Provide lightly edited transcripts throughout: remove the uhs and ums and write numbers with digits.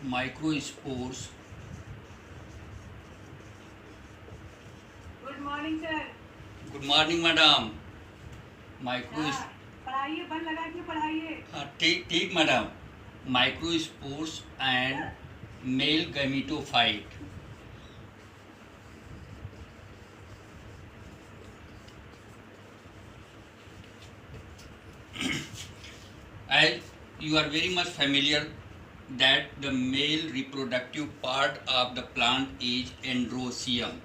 Microspores. Good morning sir. Good morning madam. Micro पढ़ाइए, बल लगा के पढ़ाइए। ठीक ठीक madam. Microspores and male gametophyte. As you are very much familiar that the male reproductive part of the plant is androecium.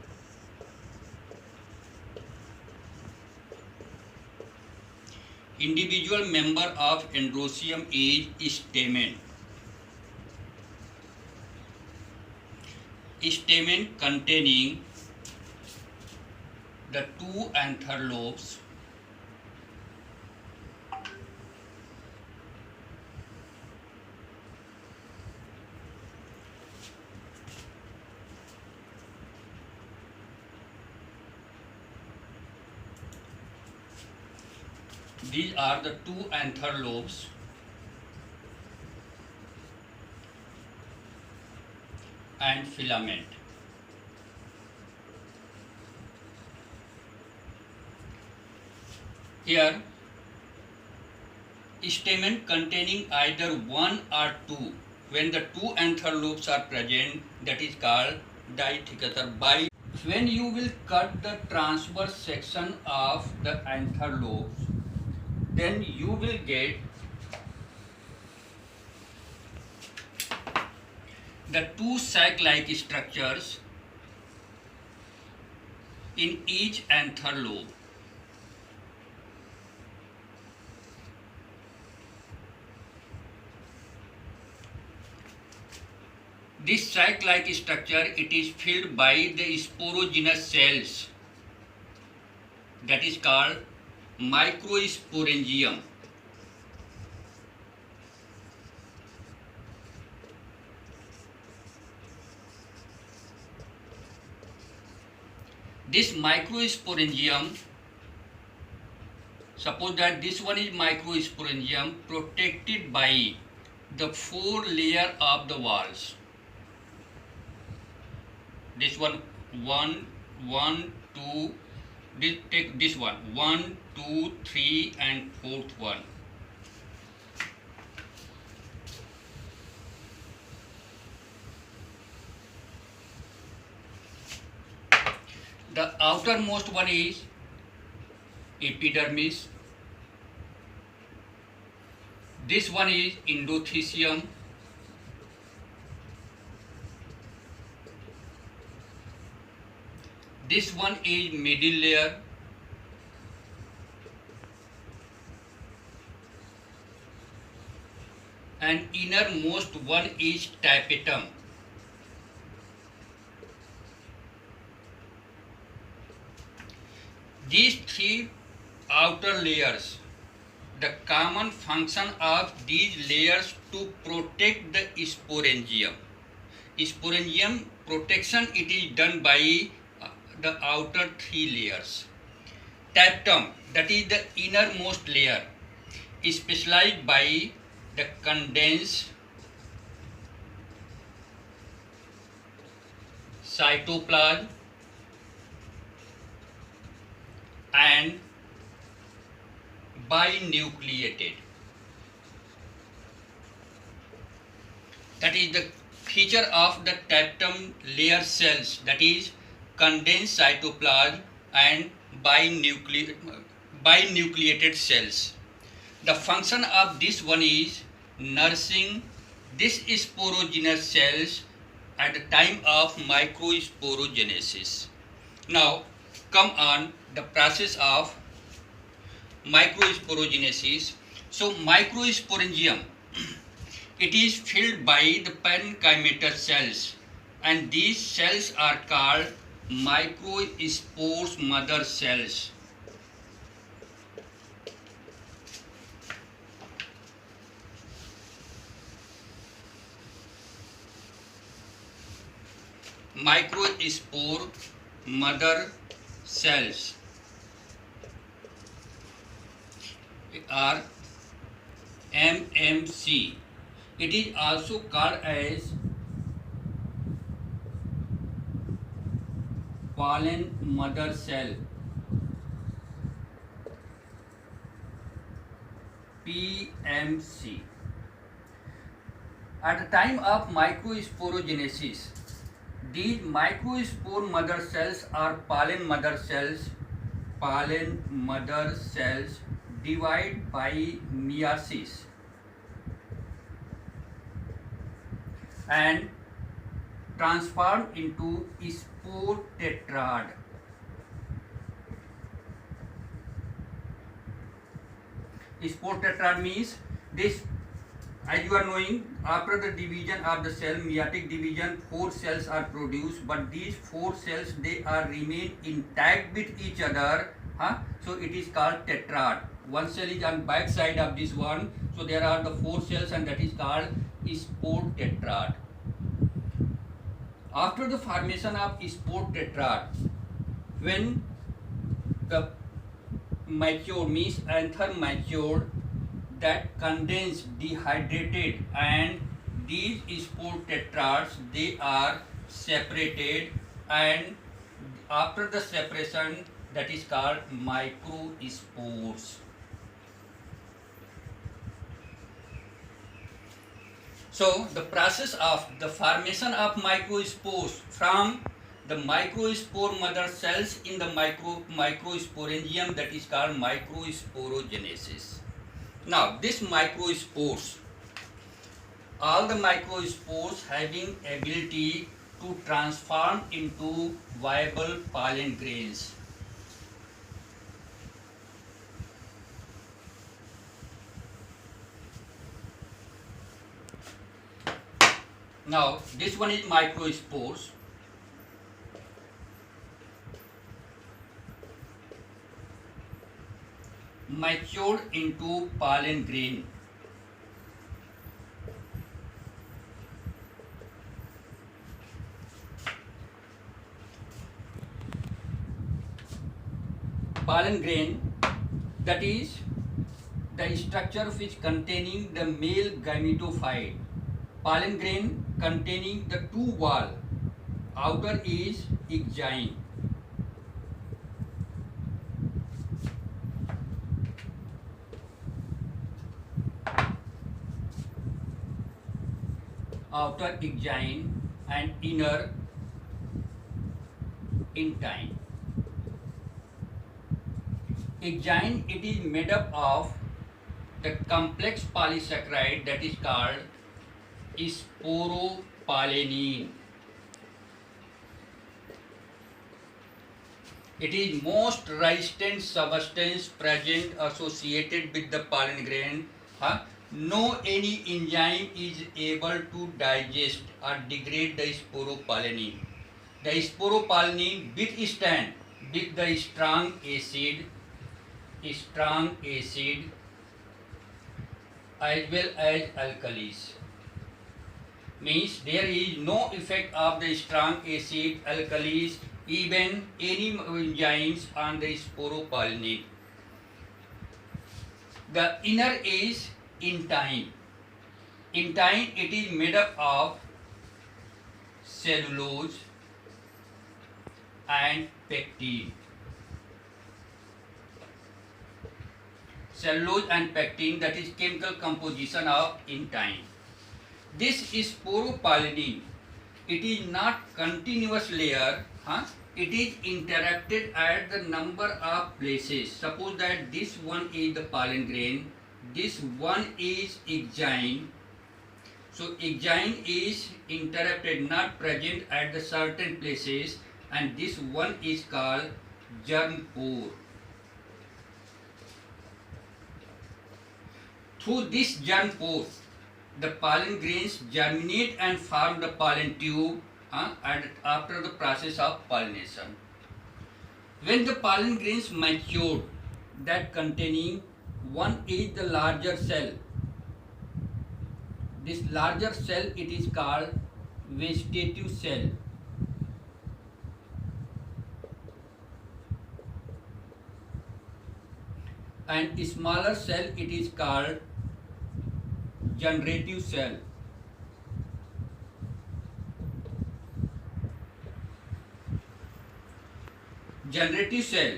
Individual member of androecium is stamen. Stamen containing the two anther lobes these are the two anther lobes and filament. Here, stamen containing either one or two. When the two anther lobes are present, that is called dithecator. When you will cut the transverse section of the anther lobes, then you will get the two sac-like structures in each anther lobe. This sac-like structure, it is filled by the sporogenous cells, that is called microsporangium. This microsporangium, suppose that this one is microsporangium protected by the four layer of the walls. This one, two, take this one, 1, 2, 3 and fourth one. The outermost one is epidermis. This one is endothecium. This one is middle layer. And innermost one is tapetum. These three outer layers, the common function of these layers to protect the sporangium. Sporangium protection, it is done by the outer three layers. Tapetum, that is the innermost layer, is specialized by the condensed cytoplasm and binucleated. That is the feature of the tapetum layer cells, that is condensed cytoplasm and binucleated cells. The function of this one is nursing this sporogenous cells at the time of microsporogenesis. Now come on the process of microsporogenesis. So microsporangium, it is filled by the parenchymatous cells, and these cells are called microspores mother cells. Microspore mother cells are MMC. It is also called as pollen mother cell, PMC. At the time of microsporogenesis, these microspore mother cells are pollen mother cells divide by meiosis and transform into spore tetrad. Spore tetrad means this, as you are knowing, after the division of the cell, meiotic division, 4 cells are produced, but these 4 cells, they are remain intact with each other, so it is called tetrad. One cell is on back side of this one, so there are the 4 cells, and that is called spore tetrad. After the formation of spore tetrad, when the mature means anther matured, that condensed, dehydrated, and these spore tetrads, they are separated, and after the separation, that is called microspores. So the process of the formation of microspores from the microspore mother cells in the microsporangium, that is called microsporogenesis. Now this microspores, all the microspores having ability to transform into viable pollen grains. Now this one is microspores. Matured into pollen grain. Pollen grain, that is the structure which containing the male gametophyte. Pollen grain containing the 2 wall, outer is egyne. Outer egyne and inner intine. Egyne, it is made up of the complex polysaccharide that is called sporopollenin. It is most resistant substance present associated with the pollen grain. No any enzyme is able to digest or degrade the sporopollenin. The sporopollenin withstand with the strong acid as well as alkalis. Means there is no effect of the strong acid, alkalis, even any enzymes on the sporopollenin. The inner is intine. Intine, it is made up of cellulose and pectin. Cellulose and pectin, that is chemical composition of intine. This sporopollenin, it is not continuous layer, it is interacted at the number of places. Suppose that this one is the pollen grain, this one is egyne. So egyne is interrupted, not present at the certain places, and this one is called germ pore. Through this germ pore, the pollen grains germinate and form the pollen tube, and after the process of pollination. When the pollen grains mature, that containing one is the larger cell. This larger cell, it is called vegetative cell. And smaller cell, it is called generative cell. generative cell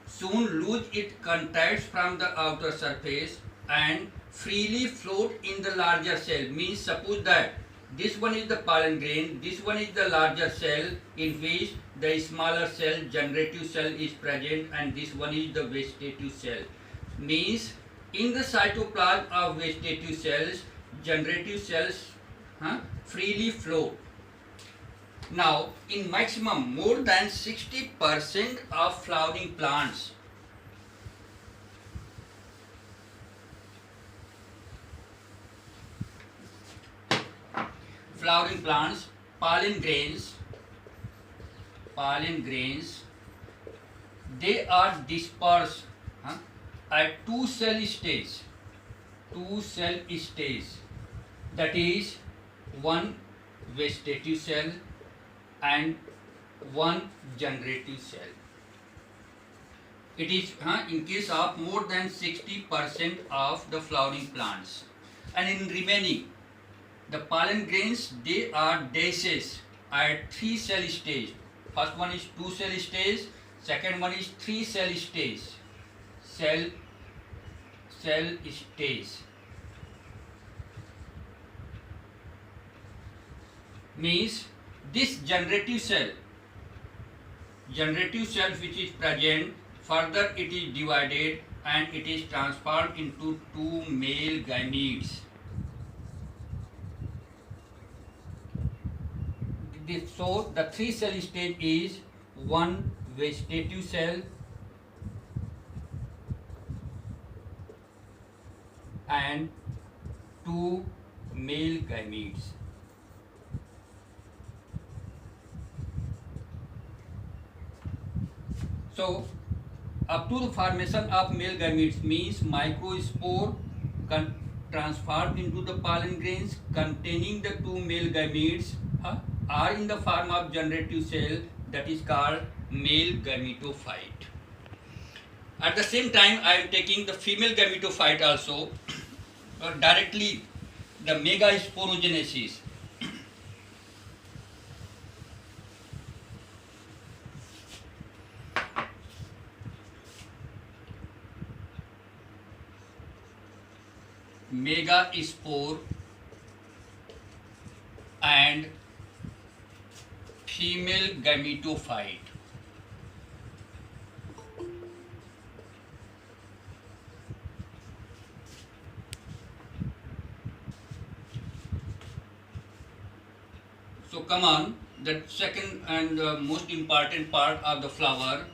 soon lose its contacts from the outer surface and freely float in the larger cell. Means suppose that this one is the pollen grain, this one is the larger cell in which the smaller cell, generative cell is present, and this one is the vegetative cell. Means in the cytoplasm of vegetative cells, generative cells freely float. Now, in maximum more than 60% of flowering plants, pollen grains, they are dispersed at two cell stage. That is one vegetative cell and one generative cell. It is in case of more than 60% of the flowering plants, and in remaining the pollen grains, they are dashes at three cell stage. First one is two cell stage, second one is three cell stage. Cell stage means this generative cell which is present, further it is divided and it is transformed into two male gametes. So the three cell stage is one vegetative cell and two male gametes. So up to the formation of male gametes means microspore transformed into the pollen grains containing the two male gametes are in the form of generative cell, that is called male gametophyte. At the same time, I am taking the female gametophyte also, directly the megasporogenesis. Megaspore and female gametophyte. So come on, the second and most important part of the flower,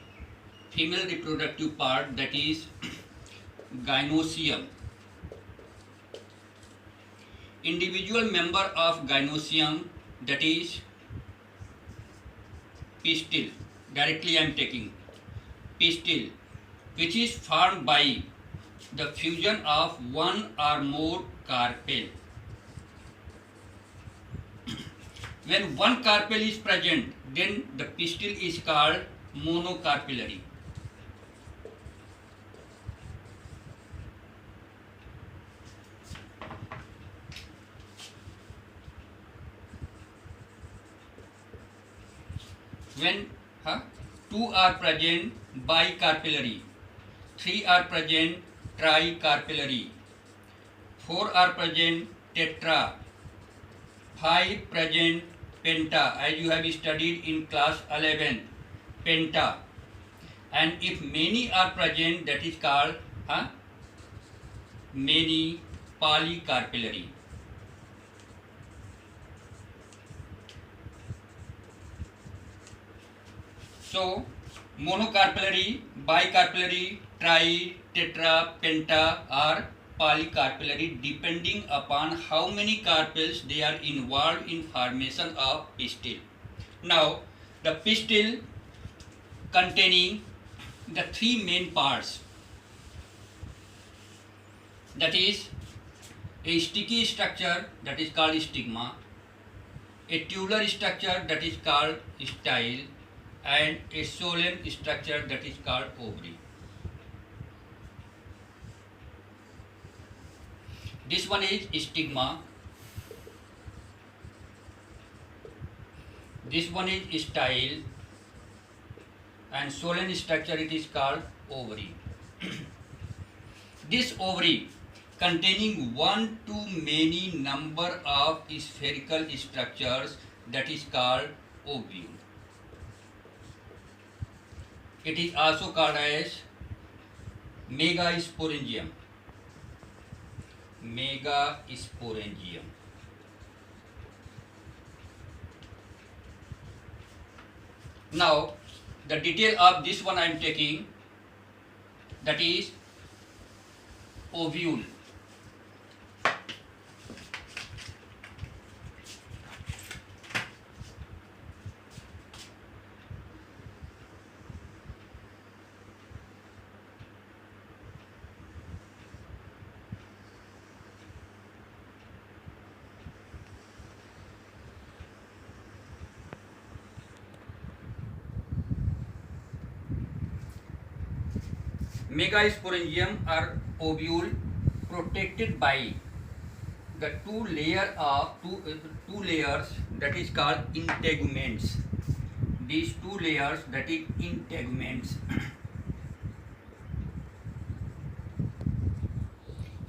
female reproductive part, that is gynoecium. Individual member of gynoecium, that is pistil, directly I am taking pistil, which is formed by the fusion of one or more carpel. When one carpel is present, then the pistil is called monocarpellary. When two are present, bicarpellary, three are present, tricarpellary, four are present, tetra, five present, penta, as you have studied in class 11, penta, and if many are present, that is called many polycarpellary. So monocarpellary, bicarpellary, tri, tetra, penta or polycarpellary depending upon how many carpels they are involved in formation of pistil. Now the pistil containing the three main parts, that is a sticky structure, that is called stigma, a tubular structure, that is called style, and a solen structure, that is called ovary. This one is stigma, this one is style, and solen structure it is called ovary. This ovary containing one to many number of spherical structures that is called ovule. It is also called as megasporangium. Megasporangium. Now, the detail of this one I am taking, that is ovule. Megasporangium are ovule protected by the two layers that is called integuments. These two layers, that is integuments.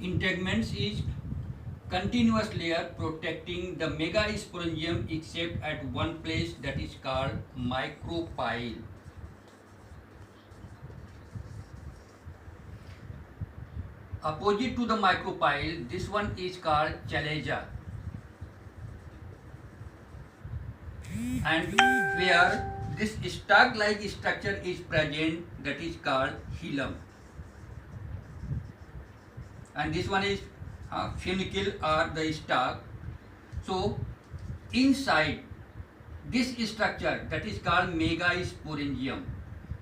Integuments is continuous layer protecting the megasporangium except at one place, that is called micropyle. Opposite to the micropyle, this one is called chalaza, and where this stalk-like structure is present, that is called hilum, and this one is funicle or the stalk. So inside this structure, that is called megasporangium,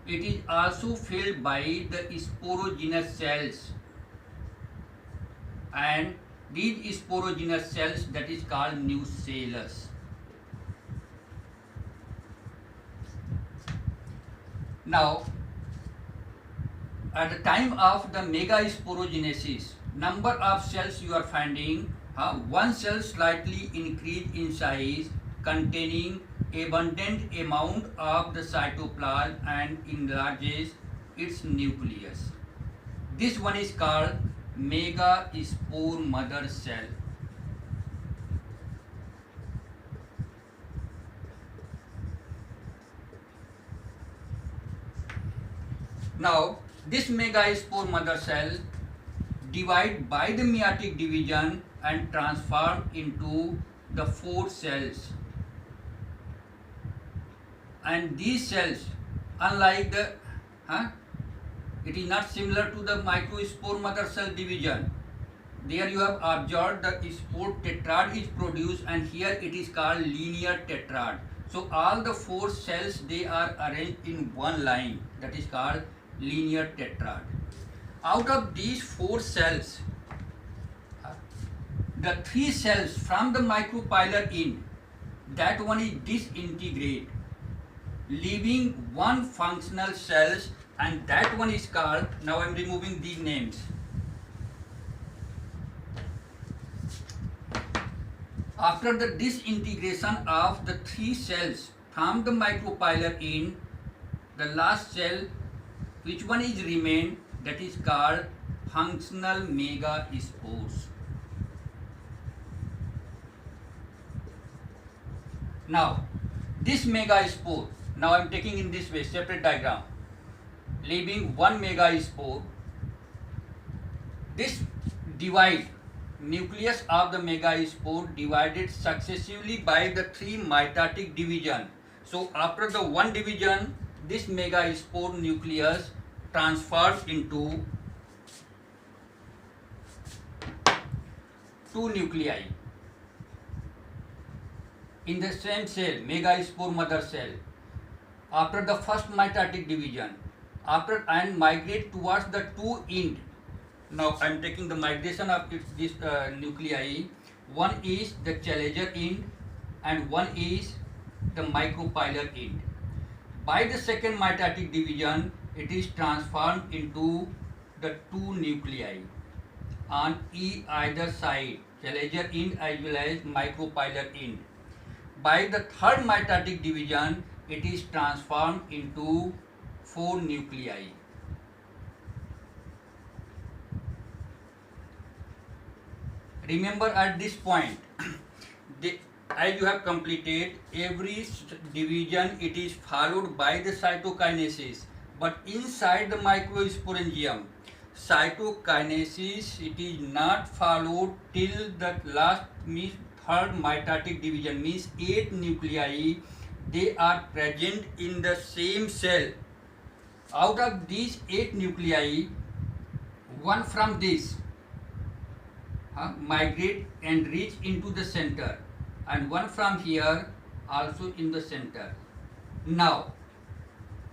it is also filled by the sporogenous cells, and these sporogenous cells, that is called nucellus. Now, at the time of the megasporogenesis, number of cells you are finding, one cell slightly increased in size, containing abundant amount of the cytoplasm and enlarges its nucleus. This one is called megaspore mother cell. Now, this megaspore mother cell divide by the meiotic division and transform into the 4 cells. And these cells, unlike the it is not similar to the microspore mother cell division. There you have observed the spore tetrad is produced, and here it is called linear tetrad. So all the 4 cells, they are arranged in one line, that is called linear tetrad. Out of these 4 cells, the 3 cells from the micropylar end, that one is disintegrate, leaving one functional cells, and that one is called, now I am removing these names. After the disintegration of the 3 cells from the micropylar end, the last cell, which one is remained, that is called functional megaspores. Now, this megaspore, now I am taking in this way, separate diagram, leaving one megaspore. This divide, nucleus of the megaspore divided successively by the 3 mitotic division. So after the one division, this megaspore nucleus transferred into 2 nuclei in the same cell, megaspore mother cell. After the first mitotic division, and migrate towards the 2 end. Now I am taking the migration of this nuclei. One is the chalaza end and one is the micropylar end. By the second mitotic division, it is transformed into the 2 nuclei on either side, chalaza end as well as micropylar end. By the third mitotic division, it is transformed into 4 nuclei. Remember at this point, as you have completed every division, it is followed by the cytokinesis. But inside the microsporangium, cytokinesis it is not followed till the last means third mitotic division, means 8 nuclei. They are present in the same cell. Out of these 8 nuclei, one from this migrate and reach into the center, and one from here also in the center. Now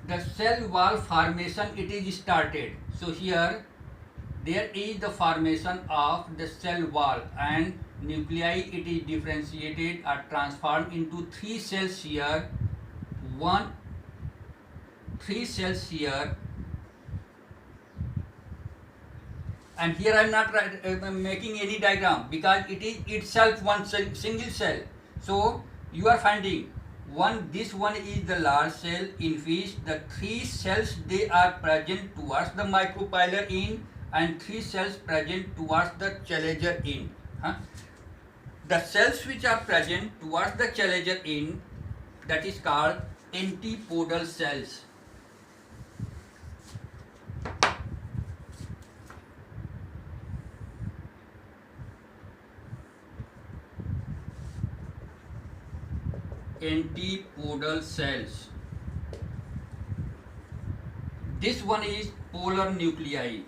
the cell wall formation it is started. So here there is the formation of the cell wall, and nuclei it is differentiated or transformed into 3 cells here, 3 cells here. And here I am not making any diagram because it is itself one single cell. So you are finding this one is the large cell in which the 3 cells they are present towards the micropylar end and 3 cells present towards the chelager end. The cells which are present towards the chelager end, that is called antipodal cells. Antipodal cells. This one is polar nuclei.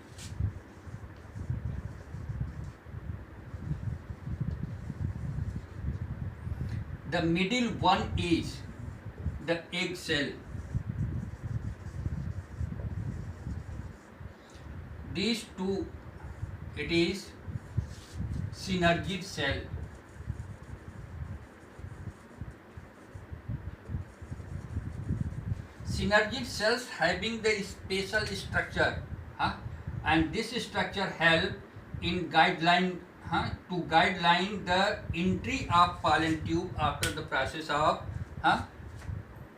The middle one is the egg cell. These two, it is synergid cell. Synergid cells having the special structure, and this structure help in guideline to guideline the entry of pollen tube after the process of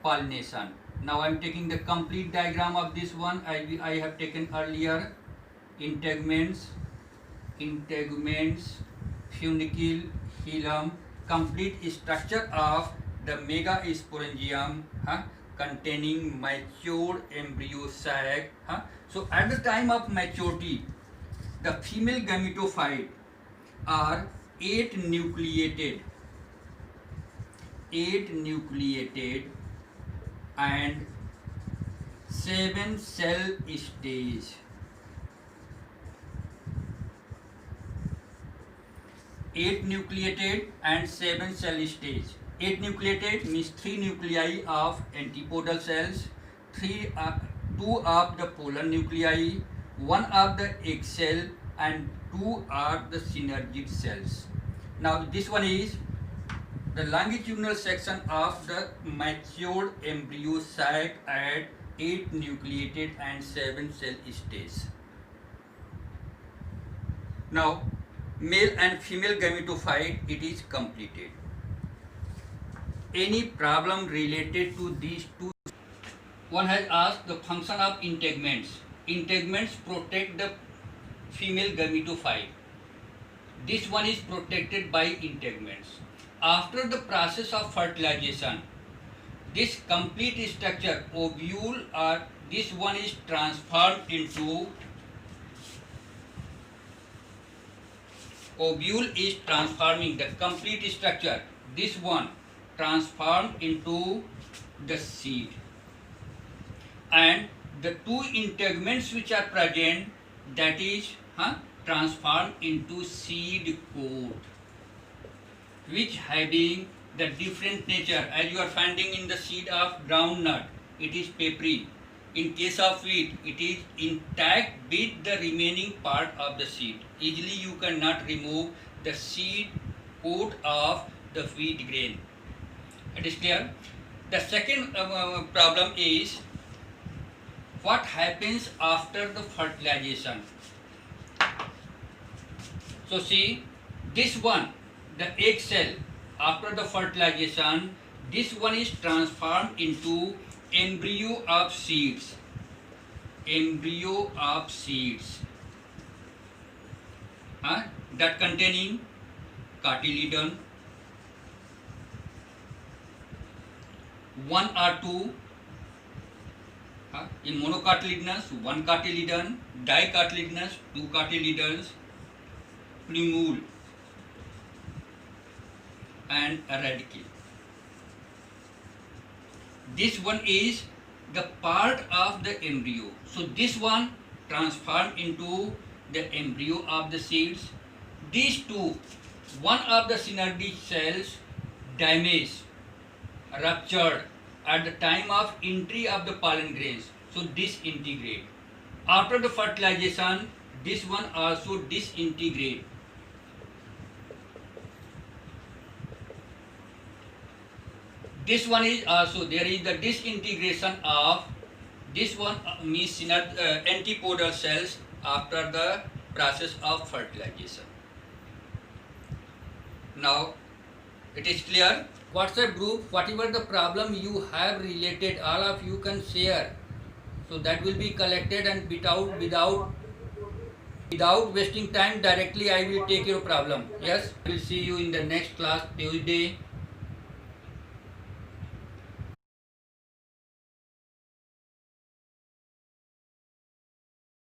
pollination. Now I am taking the complete diagram of this one. I have taken earlier integuments, funicle, hilum, complete structure of the megasporangium containing matured embryo sac. So at the time of maturity, the female gametophyte are 8 nucleated and 7 cell stage. 8 nucleated and 7 cell stage. 8 nucleated means 3 nuclei of antipodal cells, 2 of the polar nuclei, 1 of the egg cell, and 2 are the synergid cells. Now this one is the longitudinal section of the matured embryo sac at 8 nucleated and 7 cell stage. Now male and female gametophyte it is completed. Any problem related to these two? One has asked the function of integuments. Integuments protect the female gametophyte. This one is protected by integuments. After the process of fertilization, this complete structure, ovule, or this one is transformed into, ovule is transforming the complete structure, this one transformed into the seed, and the 2 integuments which are present, that is transformed into seed coat, which having the different nature. As you are finding in the seed of groundnut, it is papery. In case of wheat, it is intact with the remaining part of the seed. Easily you cannot remove the seed coat of the wheat grain. It is clear. The second problem is what happens after the fertilization. So see, this one, the egg cell, after the fertilization, this one is transformed into embryo of seeds. embryo of seeds that containing cotyledon, one or two, in monocotyledonous, one cotyledon, dicotyledonous, two cotyledons, plumule and a radicle. This one is the part of the embryo. So this one transformed into the embryo of the seeds. These two, one of the synaptic cells damaged, ruptured at the time of entry of the pollen grains. So disintegrate. After the fertilization, this one also disintegrate. This one is also, there is the disintegration of this one, means antipodal cells after the process of fertilization. Now it is clear. WhatsApp group, whatever the problem you have related, all of you can share. So that will be collected, and without wasting time, directly I will take your problem. Yes, I will see you in the next class Tuesday.